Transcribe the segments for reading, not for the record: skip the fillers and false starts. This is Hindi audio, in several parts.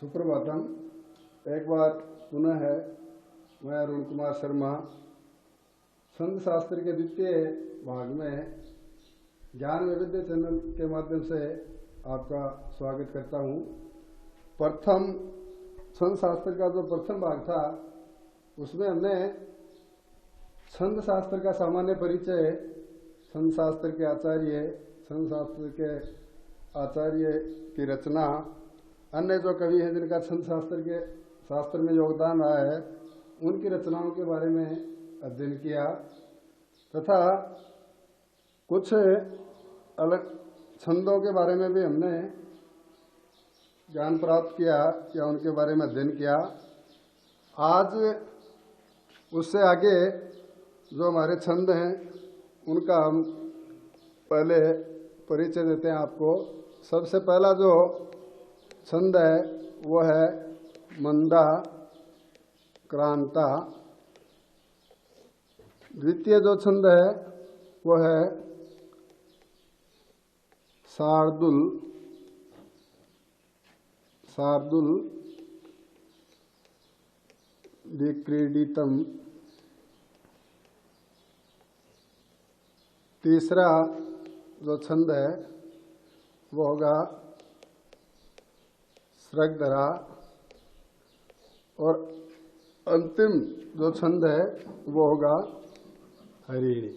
सुप्रभातम। एक बार पुनः है मैं अरुण कुमार शर्मा छंद शास्त्र के द्वितीय भाग में ज्ञान वैविध्य चैनल के माध्यम से आपका स्वागत करता हूँ। प्रथम छंद शास्त्र का जो प्रथम भाग था उसमें हमने छंद शास्त्र का सामान्य परिचय, छंद शास्त्र के आचार्य, छंद शास्त्र के आचार्य की रचना, अन्य जो कवि हैं जिनका छंद शास्त्र में योगदान रहा है उनकी रचनाओं के बारे में अध्ययन किया तथा कुछ अलग छंदों के बारे में भी हमने ज्ञान प्राप्त किया या उनके बारे में अध्ययन किया। आज उससे आगे जो हमारे छंद हैं उनका हम पहले परिचय देते हैं आपको। सबसे पहला जो छंद है वो है मंदा क्रांता। द्वितीय जो छंद है वो है शार्दुल विक्रीडितम। तीसरा जो छंद है वो होगा श्रगधरा और अंतिम जो छंद है वो होगा हरिणी।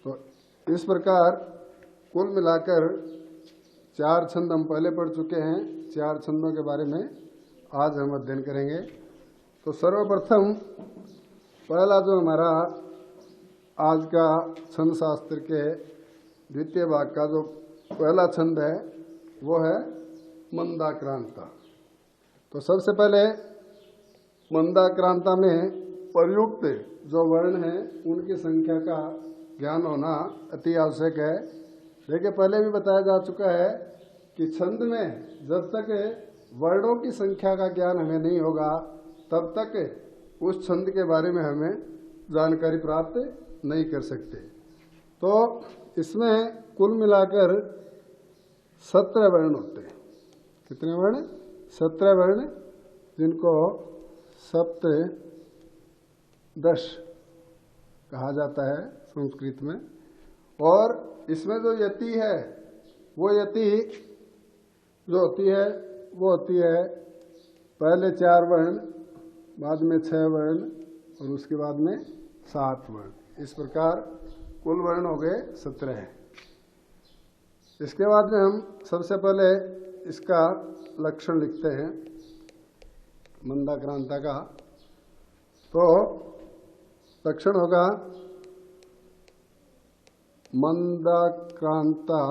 तो इस प्रकार कुल मिलाकर 4 छंद हम पहले पढ़ चुके हैं। 4 छंदों के बारे में आज हम अध्ययन करेंगे। तो सर्वप्रथम पहला जो हमारा आज का छंद शास्त्र के द्वितीय भाग का जो पहला छंद है वो है मंदाक्रांता। तो सबसे पहले मंदाक्रांता में प्रयुक्त जो वर्ण हैं उनकी संख्या का ज्ञान होना अति आवश्यक है। देखिए, पहले भी बताया जा चुका है कि छंद में जब तक वर्णों की संख्या का ज्ञान हमें नहीं होगा तब तक उस छंद के बारे में हमें जानकारी प्राप्त नहीं कर सकते। तो इसमें कुल मिलाकर 17 वर्ण होते हैं। कितने वर्ण? 17 वर्ण, जिनको सप्तदश कहा जाता है संस्कृत में। और इसमें जो यति है वो यति जो होती है वो होती है पहले 4 वर्ण, बाद में 6 वर्ण और उसके बाद में 7 वर्ण। इस प्रकार कुल वर्ण हो गए 17 हैं। इसके बाद में हम सबसे पहले इसका लक्षण लिखते हैं मंदाक्रांता का। तो लक्षण होगा मंदाक्रांता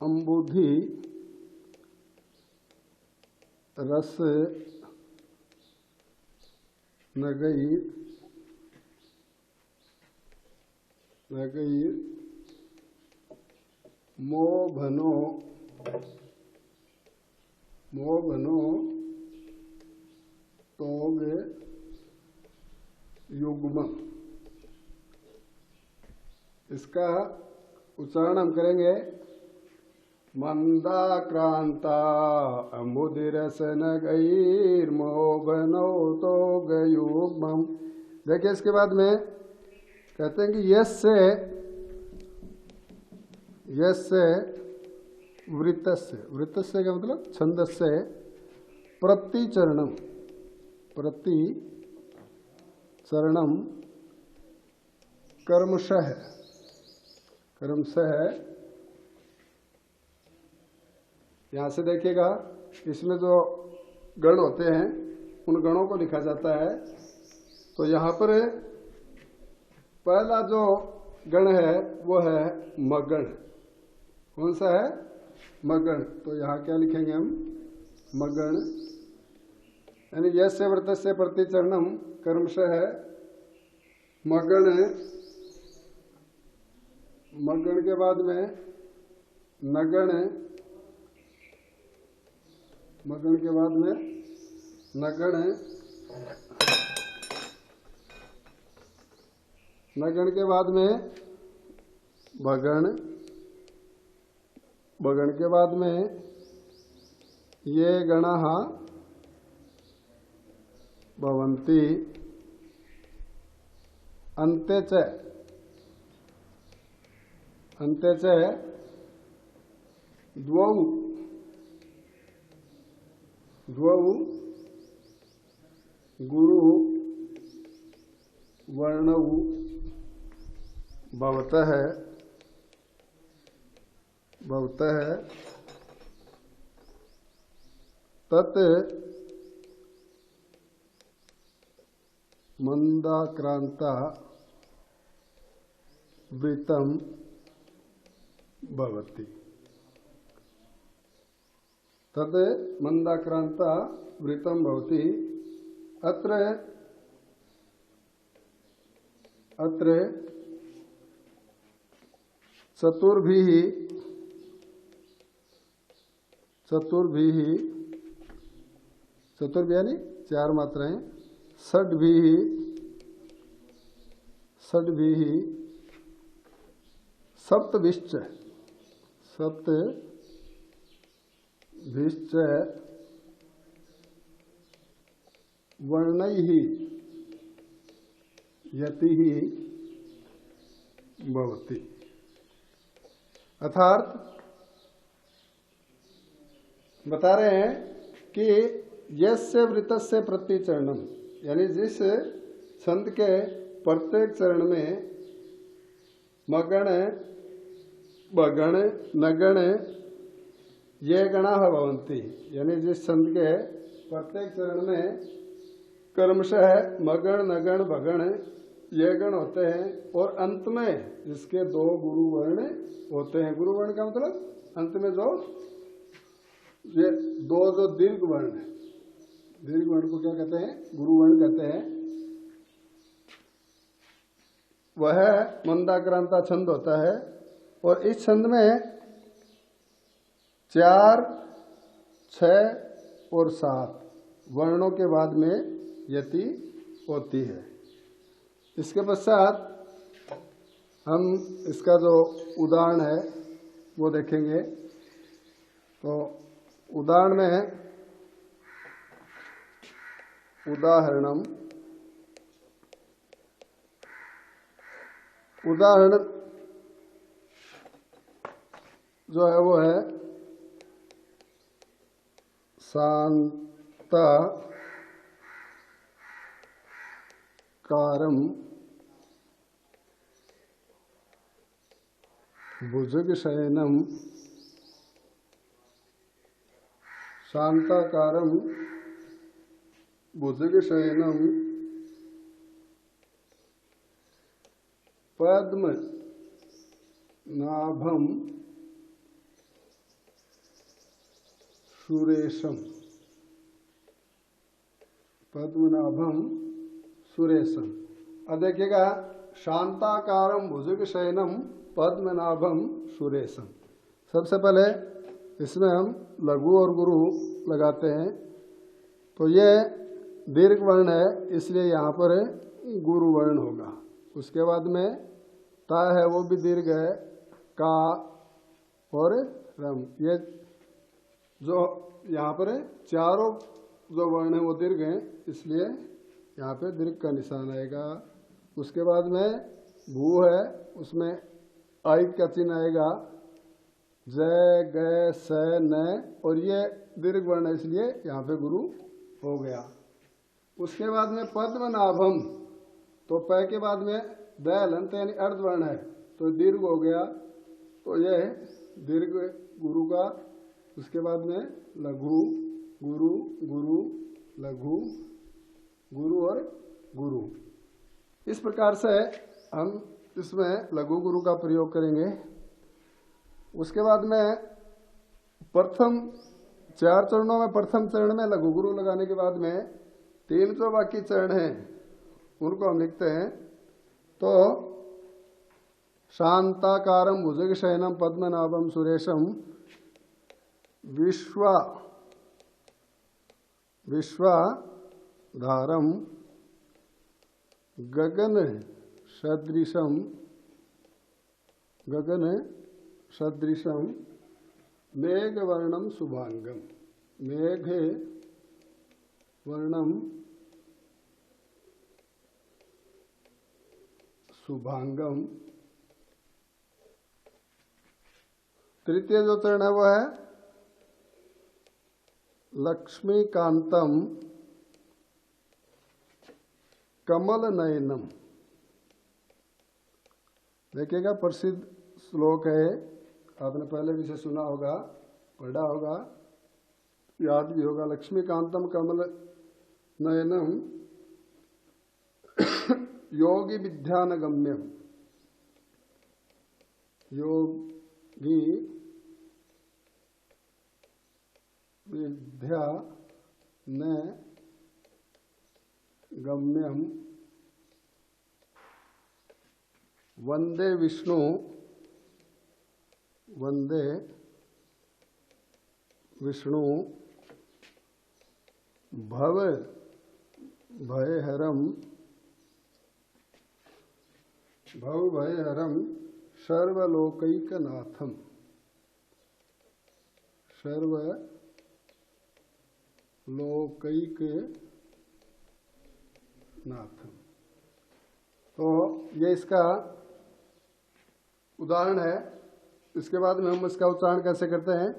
अंबुधि रस नगई मोभनो तोग युग्म। इसका उच्चारण हम करेंगे मंदाक्रांता अम्बुधिरस नगैर्मोभनो तोग युग्मम्। देखिए, इसके बाद में कहते हैं कि यस से वृत्तस्य का मतलब छंदस्य प्रतिचरणम कर्मशः यहाँ से देखिएगा, इसमें जो गण होते हैं उन गणों को लिखा जाता है। तो यहाँ पर पहला जो गण है वो है मगण। कौन सा है? मगण। तो यहाँ क्या लिखेंगे हम? मगण। यानी यस्य वृत्तस्य प्रतिचरणम कर्मशः है मगण। मगण के बाद में नगण, मगण के बाद में नगण, नगण के बाद में भगण, बगण के बाद में ये गणः भवन्ति अन्ते च द्वौ गुरु वर्णौ भवतः तत् मंदाक्रांता वृत्तं भवति। तत् मंदाक्रांता वृत्तं भवति। अत्र चतुर्भिः यानी 4 मात्राएं, षड्भिः सप्तभिश्च वर्णैः यतिः भवति। अर्थात बता रहे हैं कि यस्य वृत्तस्य प्रतिचरणम, यानी जिस छंद के प्रत्येक चरण में मगण बगण नगण ये गणाः भवन्ति, यानी जिस छंद के प्रत्येक चरण में क्रमशः मगण नगण बगण ये गण होते हैं और अंत में इसके 2 गुरु वर्ण होते हैं। गुरु वर्ण का मतलब अंत में जो ये 2 जो दीर्घ वर्ण है, दीर्घ वर्ण को क्या कहते हैं? गुरु वर्ण कहते हैं। वह मंदाक्रांता छंद होता है और इस छंद में 4, 6 और 7 वर्णों के बाद में यति होती है। इसके पश्चात हम इसका जो उदाहरण है वो देखेंगे। तो उदाहरण में उदाहरण जो है वो है शांताकारं भुजगशयनं शांताकारं भुजगशयनं पद्मनाभं सुरेशम, पद्मनाभम सुरेशम। अब देखिएगा, शांताकारम भुजगशयनम पद्मनाभम सुरेशम। सबसे पहले इसमें हम लघु और गुरु लगाते हैं। तो ये दीर्घ वर्ण है, इसलिए यहाँ पर गुरु वर्ण होगा। उसके बाद में ता है, वो भी दीर्घ है, का और रम। ये जो यहाँ पर चारों जो वर्ण है वो दीर्घ हैं, इसलिए यहाँ पे दीर्घ का निशान आएगा। उसके बाद में भू है, उसमें आई का चिन्ह आएगा, जय गय स न, और ये दीर्घ वर्ण है इसलिए यहाँ पे गुरु हो गया। उसके बाद में पद्मनाभम, तो प के बाद में दयालंत यानी अर्धवर्ण है तो दीर्घ हो गया, तो यह दीर्घ गुरु का। उसके बाद में लघु गुरु, गुरु लघु गुरु और गुरु। इस प्रकार से हम इसमें लघु गुरु का प्रयोग करेंगे। उसके बाद में प्रथम 4 चरणों में प्रथम चरण में लघु गुरु लगाने के बाद में 3 जो बाकी चरण हैं उनको हम लिखते हैं। तो शांताकारं भुजगशयनं पद्मनाभं सुरेशं विश्वाधारं गगन सदृशं मेघ वर्णम शुभांगम, मेघ वर्णम शुभांगम। तृतीय जो चरण है वो है लक्ष्मीकांतम कमल नयनम। देखिएगा, प्रसिद्ध श्लोक है, आपने पहले भी से सुना होगा, पढ़ा होगा, याद भी होगा। लक्ष्मीकांतम कमल नयनम योगी विद्यानगम्यम, योगी विद्या न गम्यम वंदे विष्णु, वंदे विष्णु भव भयहरम, भव भयहरम सर्वलोकैकनाथम, सर्वलोकैकनाथम। तो ये इसका उदाहरण है। इसके बाद में हम इसका उच्चारण कैसे करते हैं?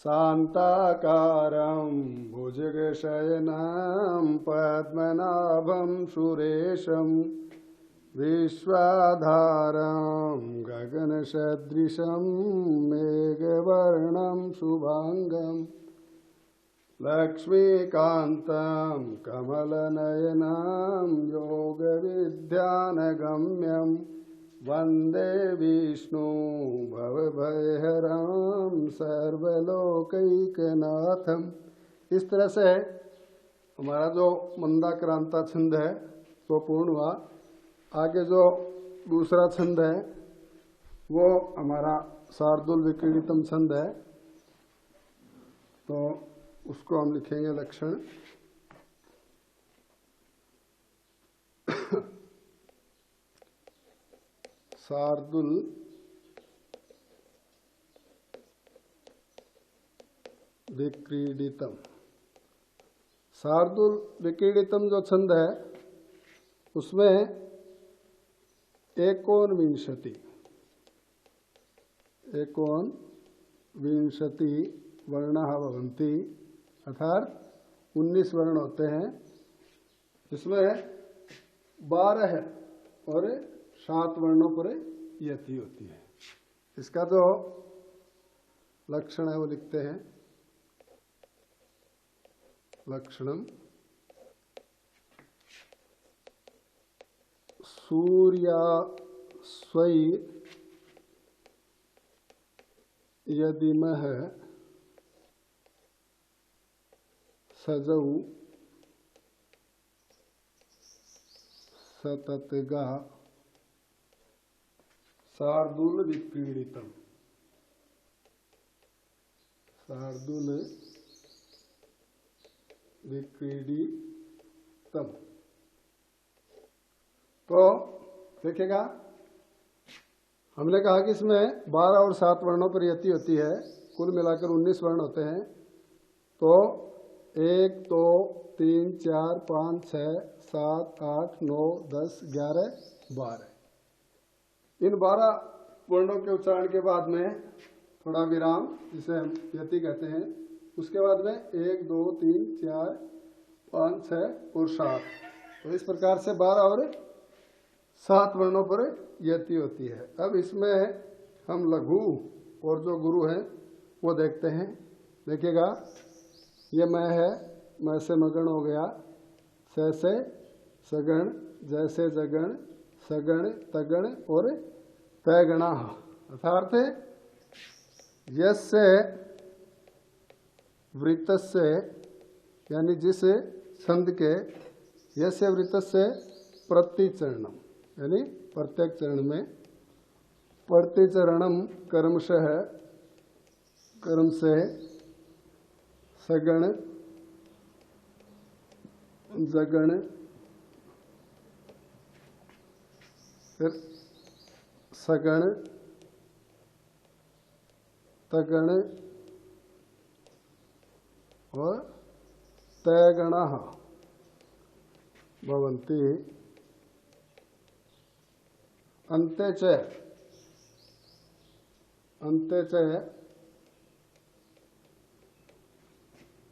शांताकारं भुजगशयनं पद्मनाभं सुरेशं विश्वाधारं गगनसदृशं मेघवर्णं शुभांगं लक्ष्मीकान्तं कमलनयनं योगविद्यानगम्यं वंदे विष्णु भवभयहरं सर्वलोकैकनाथम। इस तरह से हमारा जो मंदाक्रांता छंद है वो पूर्ण हुआ। आगे जो दूसरा छंद है वो हमारा शार्दुल विक्रीडितम छंद है, तो उसको हम लिखेंगे लक्षण। शार्दुल विक्रीडितम। शार्दुल विक्रीडितम जो छंद है उसमें एकोनविंशति वर्णाः भवन्ति, अर्थात 19 वर्ण होते हैं, जिसमें 12 और 7 वर्णों पर यति होती है। इसका जो लक्षण है वो लिखते हैं। लक्षणम सूर्यास्वै यदिमः सजौ सततगा शार्दुल विक्रीडितम। शार्दुल विक्रीडितम। तो देखिएगा, हमने कहा कि इसमें 12 और 7 वर्णों पर यति होती है, कुल मिलाकर 19 वर्ण होते हैं। तो 1 2 3 4 5 6 7 8 9 10 11 12, इन 12 वर्णों के उच्चारण के बाद में थोड़ा विराम, जिसे हम यति कहते हैं, उसके बाद में 1 2 3 4 5 6 और 7। तो इस प्रकार से 12 और 7 वर्णों पर यति होती है। अब इसमें हम लघु और जो गुरु हैं वो देखते हैं। देखिएगा, ये मैं है, मैं से मगण हो गया, से सगण, जैसे जगण, सगण तगण और तैगणा। अर्थात यस्य वृत्तस्य, यानी जिस छंद के यस्य वृत्तस्य प्रतिचरणम, यानी प्रत्येक चरण में प्रतिचरणम कर्मशः, कर्म से सगण जगण फिर सगण तगण और तैगणः भवन्ति। अन्ते च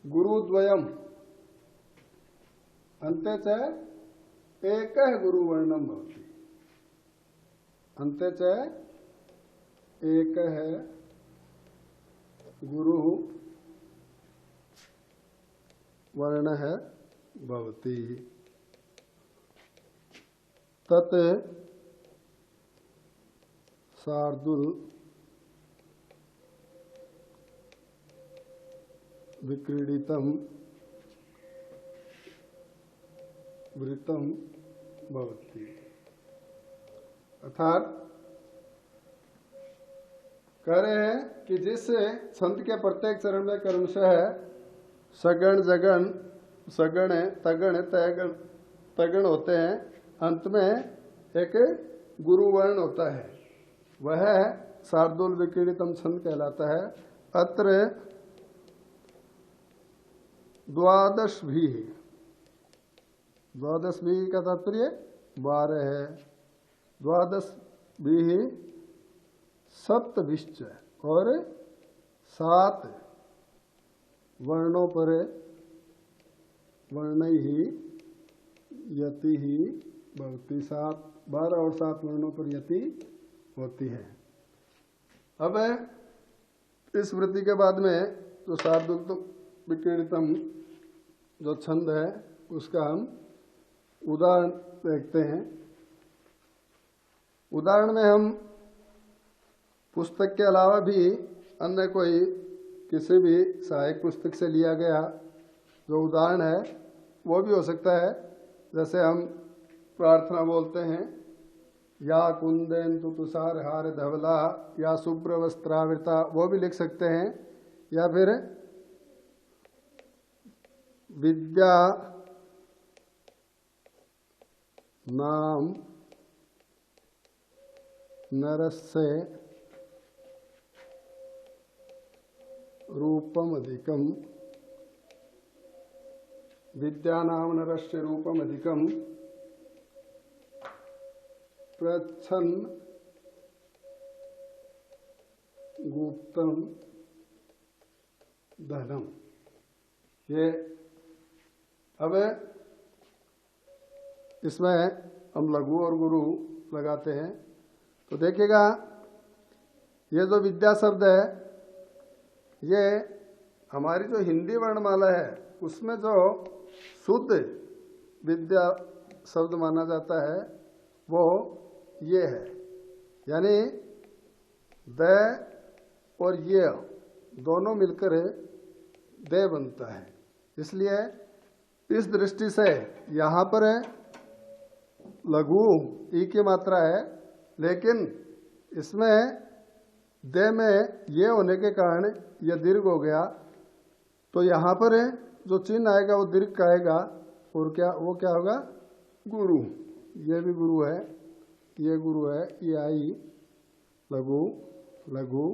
गुरुद्वयम् अन्ते च एकः गुरुवर्णं भवति। अन्ते च एकः गुरुः वर्णः भवति। तत् शार्दूल विक्रीडितं वृत्तं भवति। अर्थात कह रहे हैं कि जिस छंद के प्रत्येक चरण में क्रमशः सगण जगण सगण तगण तगण होते हैं, अंत में एक गुरुवर्ण होता है, वह शार्दूल विक्रीडितम छंद कहलाता है। अत्र द्वादश भी का तात्पर्य 12 है। द्वादश भी सप्तभिश्च और 7 वर्णों पर वर्ण ही यति ही भवति। 12 और 7 वर्णों पर यति होती है। अब इस वृत्ति के बाद में जो शार्दूल विक्रीडितम जो छंद है उसका हम उदाहरण देखते हैं। उदाहरण में हम पुस्तक के अलावा भी अन्य कोई किसी भी सहायक पुस्तक से लिया गया जो उदाहरण है वो भी हो सकता है। जैसे हम प्रार्थना बोलते हैं, या कुंदेन्दु तुषार हार धवला या शुभ्र वस्त्रावृता, वो भी लिख सकते हैं। या फिर विद्या नाम नरस्य रूपम अधिकम, विद्या नाम नरस्य रूपम अधिकम प्रच्छन्न गुप्तम धनम। ये अब इसमें हम लघु और गुरु लगाते हैं तो देखिएगा ये जो विद्या शब्द है ये हमारी जो हिंदी वर्णमाला है उसमें जो शुद्ध विद्या शब्द माना जाता है वो ये है, यानी द और ये दोनों मिलकर दे बनता है। इसलिए इस दृष्टि से यहाँ पर लघु ई की मात्रा है, लेकिन इसमें दे में ये होने के कारण यह दीर्घ हो गया, तो यहाँ पर जो चिन्ह आएगा वो दीर्घ का आएगा और वो क्या होगा, गुरु। ये भी गुरु है, ये गुरु है, ये आई लघु लघु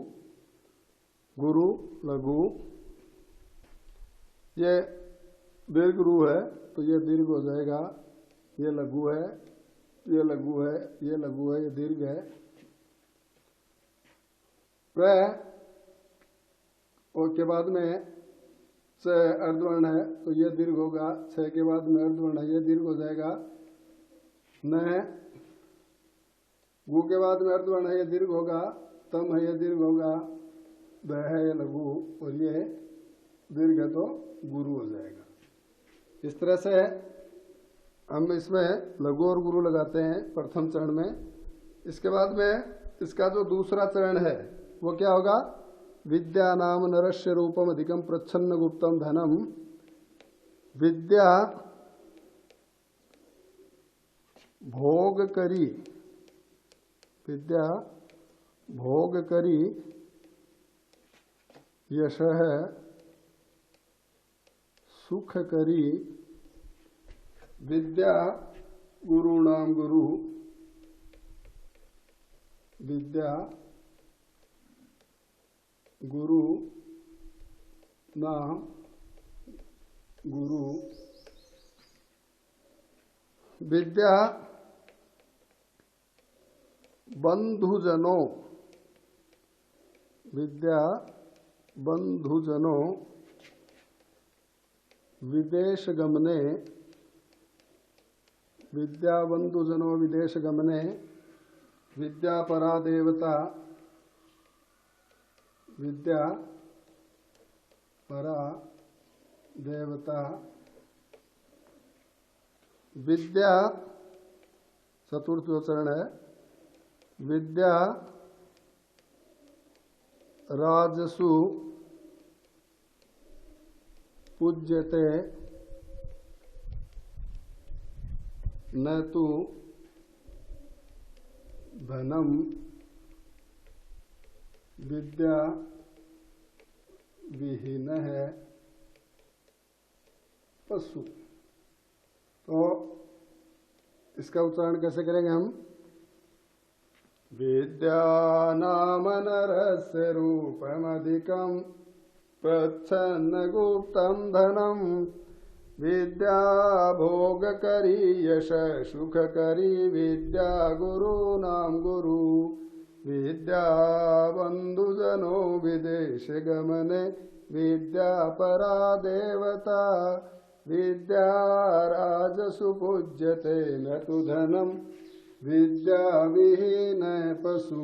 गुरु लघु, ये दीर्घ रू है तो ये दीर्घ हो जाएगा। ये लघु है, ये लघु है, ये लघु है, ये दीर्घ है। वह और के बाद में च अर्धवर्ण है तो ये दीर्घ होगा। छ के बाद में अर्धवर्ण है, ये दीर्घ हो जाएगा। न गु के बाद में अर्धवर्ण है, ये दीर्घ होगा। तम है, ये दीर्घ होगा। द है, ये लघु और ये दीर्घ है तो गुरु हो जाएगा। इस तरह से हम इसमें लघु और गुरु लगाते हैं प्रथम चरण में। इसके बाद में इसका जो दूसरा चरण है वो क्या होगा, विद्या नाम नरस्य रूपम अधिकम प्रच्छन्न गुप्तम धनम। विद्या भोग करी, विद्या भोग करी यश है सुख करी। विद्या गुरु नाम गुरु, विद्या गुरु नाम गुरु विद्या बंधुजनों विद्या बंधुजनों विदेश गमने विद्या बंधुजनों विदेश गमने विद्या परा देवता विद्या परा देवता विद्या चतुर्थ उच्चारण है विद्या राजसु पूज्यते न तु धनम विद्या विहीन है पशु। तो इसका उच्चारण कैसे करेंगे हम? विद्या नाम नरस्य रूपमधिकं प्रच्छन्न गुप्तं धनम विद्या भोगकरी यश सुखकरी विद्या गुरूणां गुरु विद्या बंधुजनो विदेश गमने विद्या परा देवता विद्या राजसु पूज्यते न तु धनम विद्या विहीन पशु।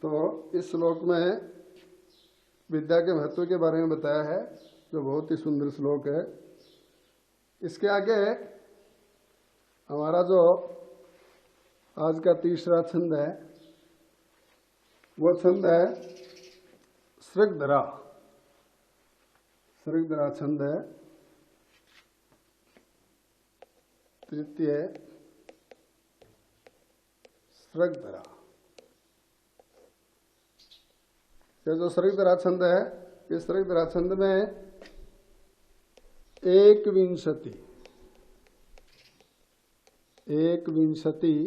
तो इस श्लोक में विद्या के महत्व के बारे में बताया है, जो बहुत ही सुंदर श्लोक है। इसके आगे हमारा जो आज का तीसरा छंद है वो छंद है सृगधरा। सृगधरा छंद है तृतीय सृगधरा। ये जो सृगधरा छंद है, इस सृगधरा छंद में एक विंशति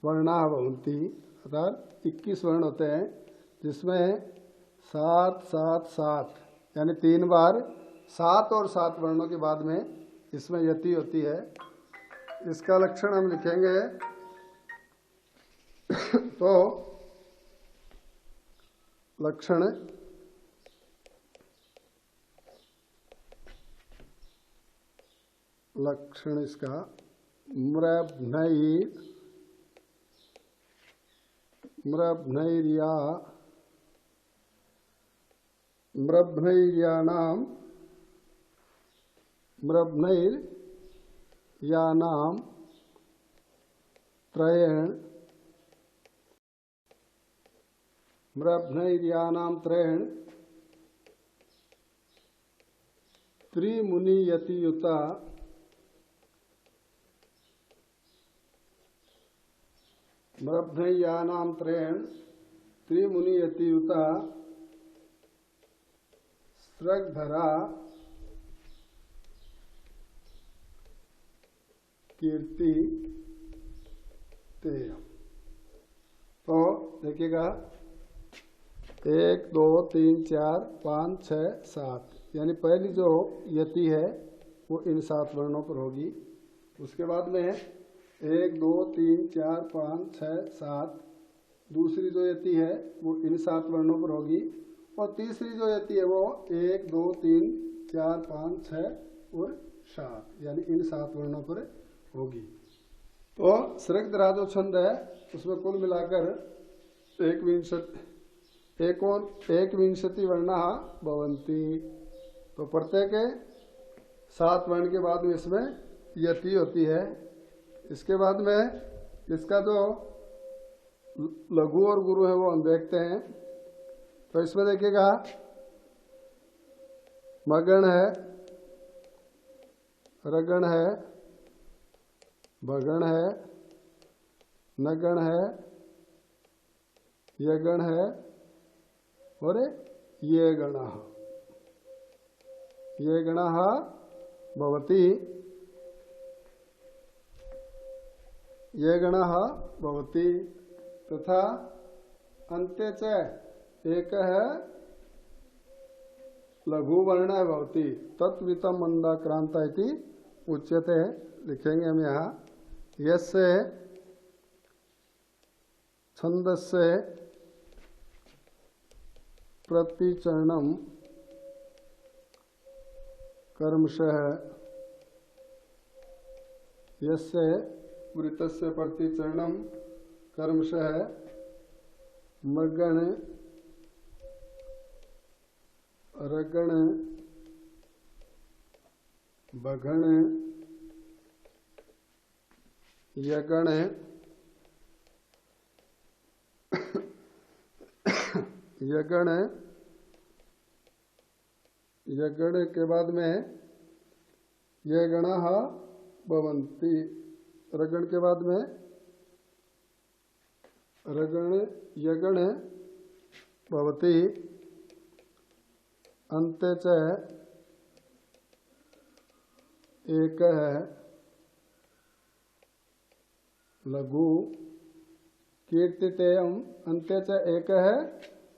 वर्णा भवन्ति, अर्थात 21 वर्ण होते हैं, जिसमें 7 7 7 यानी 3 बार 7 और 7 वर्णों के बाद में इसमें यति होती है। इसका लक्षण हम लिखेंगे तो लक्षण इसका मृभ्नैर्यानां त्रयेण त्रिमुनियतियुता मृभ्नैर्यानां त्रयेण त्रिमुनियतियुता सृगधरा कीर्ति तेय। तो देखिएगा 1 2 3 4 5 6 7 यानी पहली जो यति है वो इन 7 वर्णों पर होगी। उसके बाद में 1 2 3 4 5 6 7 दूसरी जो यति है वो इन 7 वर्णों पर होगी, और तीसरी जो यति है वो 1 2 3 4 5 6 और 7 यानी इन 7 वर्णों पर होगी। तो सृगधरा जो छंद है उसमें कुल मिलाकर एक विंशति वर्णा भवन्ति। तो प्रत्येक 7 वर्ण के बाद में इसमें यति होती है। इसके बाद में इसका जो लघु और गुरु है वो हम देखते हैं। तो इसमें देखिएगा मगण है, रगण है, भगण है, नगण है, यगण है और ये गणः भवति। ये गणः भवति तथा अन्ते च एक है लघु वर्ण भवति तत्वितम मंदाक्रांता इति उच्यते। लिखेंगे हम यहाँ यस्य छंदस्य प्रतिचरणम कर्मशः यस्य वृत्तस्य प्रतिचरणम कर्मशः मगण रगण बघण यगण यगण यगण के बाद में ये गणः भवन्ति। रगण के बाद में रगण यगण भवति अन्ते च एक लघु कीर्तितेयम अन्ते च एक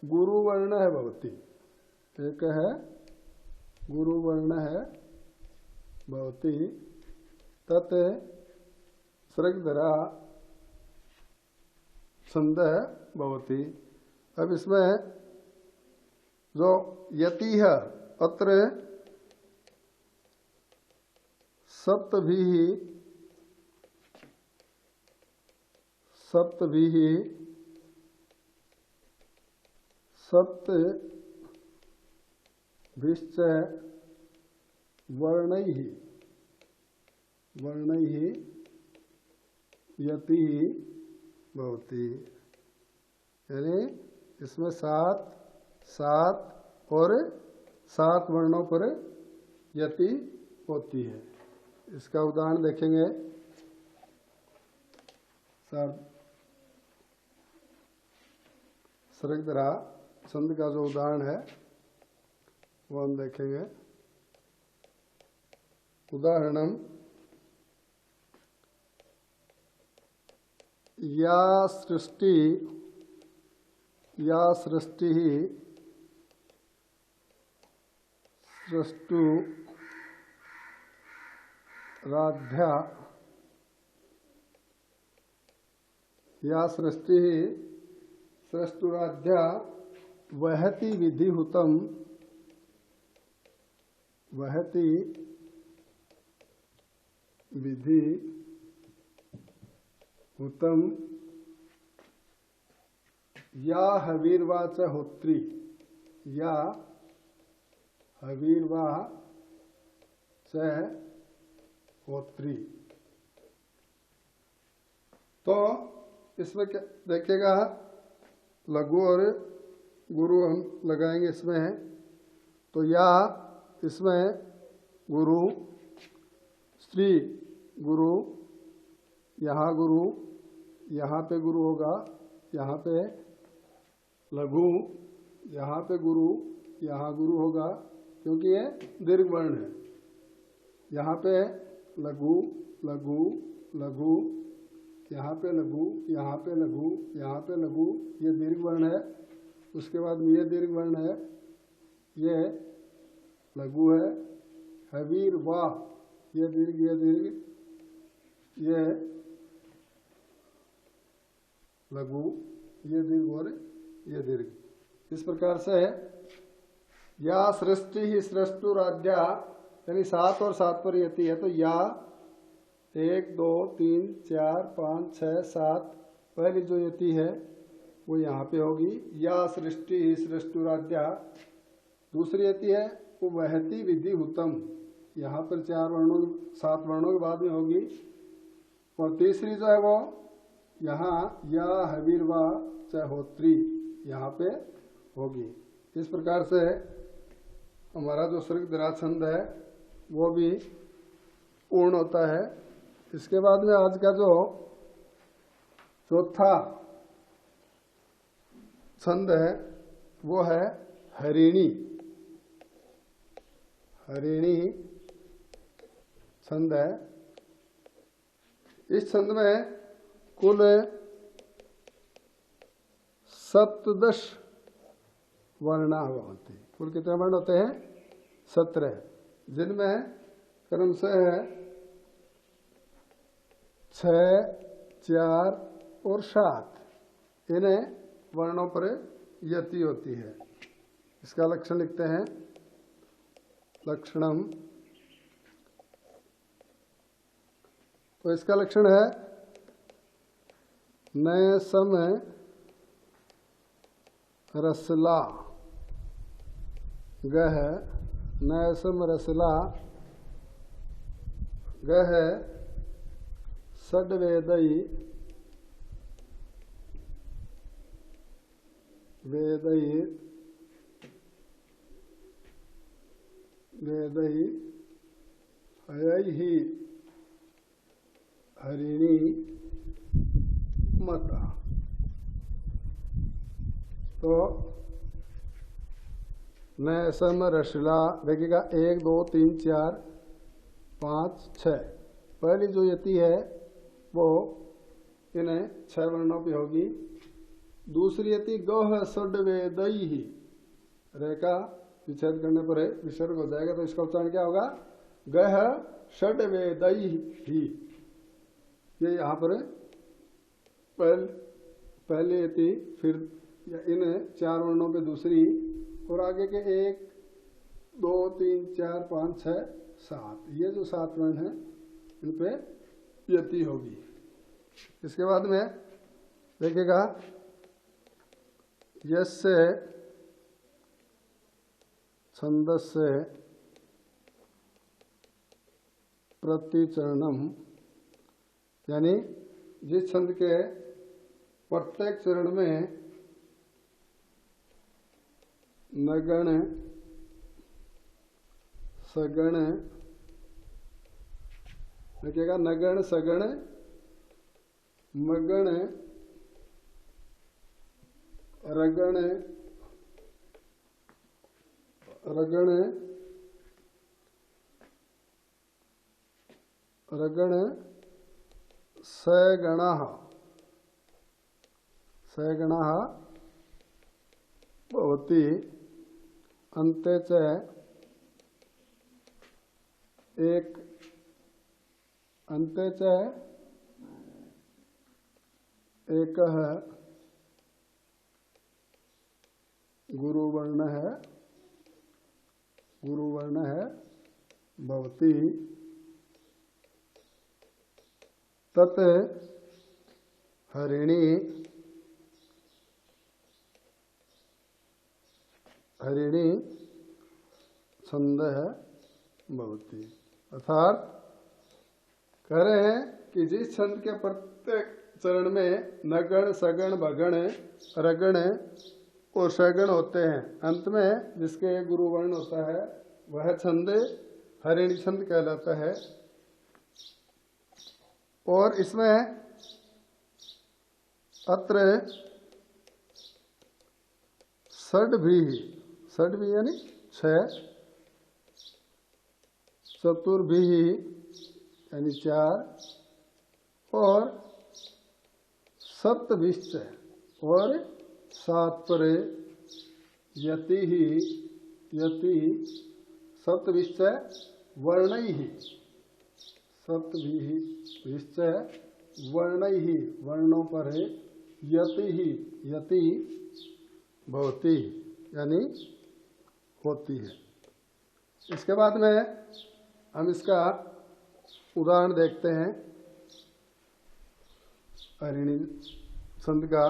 गुरुवर्ण है भवति। एक है गुरुवर्ण है भवति तत् सृग्धरा छंद भवति। अब इसमें जो यति है अत्र सप्तभिश्च वर्णैः यति भवति। यानी इसमें सात और 7 वर्णों पर यति होती है। इसका उदाहरण देखेंगे। सृग्धरा छंद का जो उदाहरण है वो हम देखेंगे। उदाहरणम या सृष्टि सृष्टु राध्या या सृष्टि सृष्टुराध्या वहति विधिहुतम वहति विधिहुतम या हवीर्वा च होत्री या हवीर्वा च होत्री। तो इसमें क्या देखिएगा लघु और गुरु हम लगाएंगे इसमें। तो या इसमें गुरु स्त्री गुरु यहाँ पे गुरु होगा, यहाँ पे लघु, यहाँ पे गुरु, यहाँ गुरु होगा क्योंकि ये दीर्घ वर्ण है। यहाँ पे लघु लघु लघु, यहाँ पे लघु, यहाँ पे लघु, यहाँ पे लघु, ये दीर्घ वर्ण है। उसके बाद ये दीर्घ वर्ण है, ये लघु है। हवीर वाह, ये दीर्घ, ये लघु, ये दीर्घ और ये दीर्घ। इस प्रकार से या सृष्टि ही सृष्टुराध्या यानी 7 और 7 पर यति है। तो या 1 2 3 4 5 6 7 पहली जो यति है वो यहाँ पे होगी। या सृष्टि ही सृष्टुराध्या दूसरी यति है वो वहति विधिहुतम, यहाँ पर 7 वर्णों के बाद में होगी। और तीसरी जो है वो यहाँ या हवीर्वा च होत्री यहाँ पे होगी। इस प्रकार से हमारा जो सृग्धरा छंद है वो भी पूर्ण होता है। इसके बाद में आज का जो चौथा छंद है वो है हरिणी। हरिणी छंद है। इस छंद में कुल 17 वर्णा भवन्ति। कुल कितने वर्ण होते हैं? 17, जिनमें क्रमशः 6, 4 और 7 इन्हें वर्णों पर यति होती है। इसका लक्षण लिखते हैं। लक्षणम, तो इसका लक्षण है नए समय रसला गह, नए सम रसला गह षड्वेदई वेदई वेदई हयैहि हरिणी मता। तो नए सम रसला देखिएगा 1, 2, 3, 4, 5, 6। पहली जो यति है वो इन्हें 6 वर्णों पे होगी। दूसरी यति गह षड्वेदई ही, रेखा विच्छेद करने पर विसर्ग हो जाएगा, तो इसका उच्चारण क्या होगा? गह षड्वेदई ही। ये यहाँ पर पहले यति, फिर इन 4 वर्णों पे दूसरी, और आगे के 1, 2, 3, 4, 5, 6, 7, ये जो 7 वर्ण हैं इन पे यति होगी। इसके बाद में देखिएगा यस्य छंदस्य प्रतिचरणम, यानी जिस छंद के प्रत्येक चरण में नगण सगण, देखिएगा नगण सगण मगण रगण रगण रगण सगणः सगणः भवति। अन्ते च एक, अन्ते च एकः गुरुवर्ण है, गुरुवर्ण है भवति। तत् हरिणी हरिणी छंद भवति। अर्थात कह रहे हैं कि जिस छंद के प्रत्येक चरण में नगण सगण भगण रगण और सगण होते हैं, अंत में जिसके गुरु वर्ण होता है वह छंद हरिणी छंद कहलाता है। और इसमें अत्र षड भी यानी 6, चतुर्भी यानी 4, और सप्तभिश्च और 7 पर यति ही, यति सप्तभिश्च वर्णै ही, सप्तभिश्च वर्णै ही, वर्णों पर यति ही, यति भवति यानी होती है। इसके बाद में हम इसका उदाहरण देखते हैं। हरिणी छंद का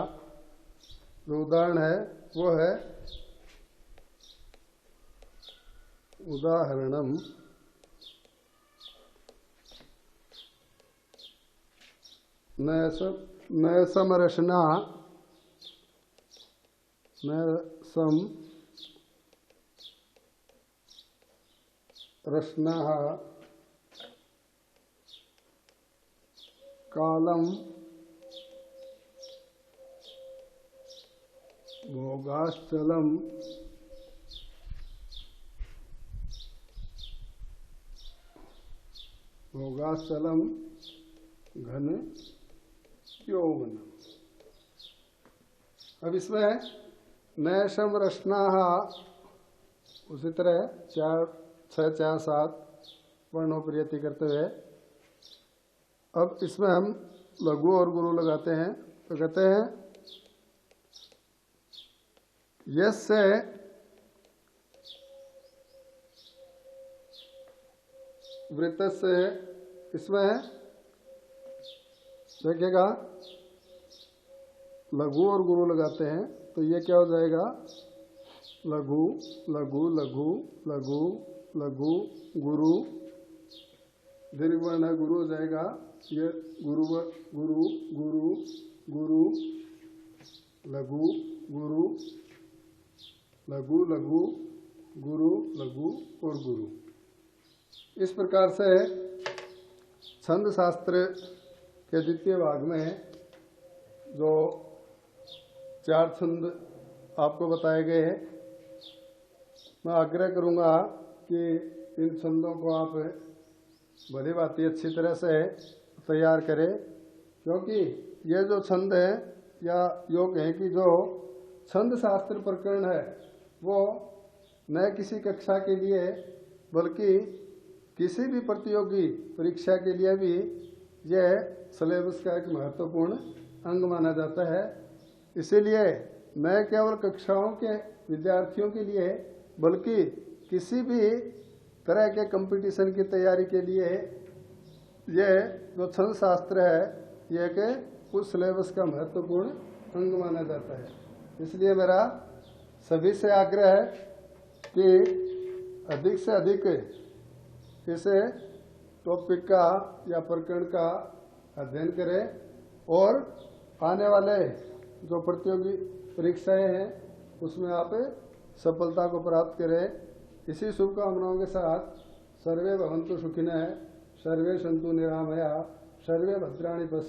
जो उदाहरण है वो है उदाहरणम नयसम रचना, नयसम रचना कालम भोगाश्चलम भोगाश्चलम घन यौवन। अब इसमें नैशम रचना उसी तरह 4 6 4 7 वर्णों पर यति करते हुए अब इसमें हम लघु और गुरु लगाते हैं। तो कहते हैं यस्य वृत्तस्य, इसमें देखिएगा लघु और गुरु लगाते हैं तो ये क्या हो जाएगा, लघु लघु लघु लघु लघु गुरु, दीर्घ वर्ण गुरु हो जाएगा। ये गुरु गुरु गुरु गुरु लघु गुरु लघु लघु गुरु लघु और गुरु। इस प्रकार से छंद शास्त्र के द्वितीय भाग में जो 4 छंद आपको बताए गए हैं, मैं आग्रह करूंगा कि इन छंदों को आप भली भांति अच्छी तरह से तैयार करें, क्योंकि ये जो छंद है या योग है कि जो छंद शास्त्र प्रकरण है वो न किसी कक्षा के लिए बल्कि किसी भी प्रतियोगी परीक्षा के लिए भी यह सिलेबस का एक महत्वपूर्ण अंग माना जाता है। इसीलिए न केवल कक्षाओं के विद्यार्थियों के लिए बल्कि किसी भी तरह के कंपटीशन की तैयारी के लिए यह जो छंद शास्त्र है यह के उस सिलेबस का महत्वपूर्ण अंग माना जाता है। इसलिए मेरा सभी से आग्रह है कि अधिक से अधिक इसे टॉपिक का या प्रकरण का अध्ययन करें और आने वाले जो प्रतियोगी परीक्षाएं हैं उसमें आप सफलता को प्राप्त करें। इसी शुभकामनाओं के साथ सर्वे भवन्तु सुखिनः, सर्वे सन्तु निरामया, सर्वे भद्राणि पश्यन्तु।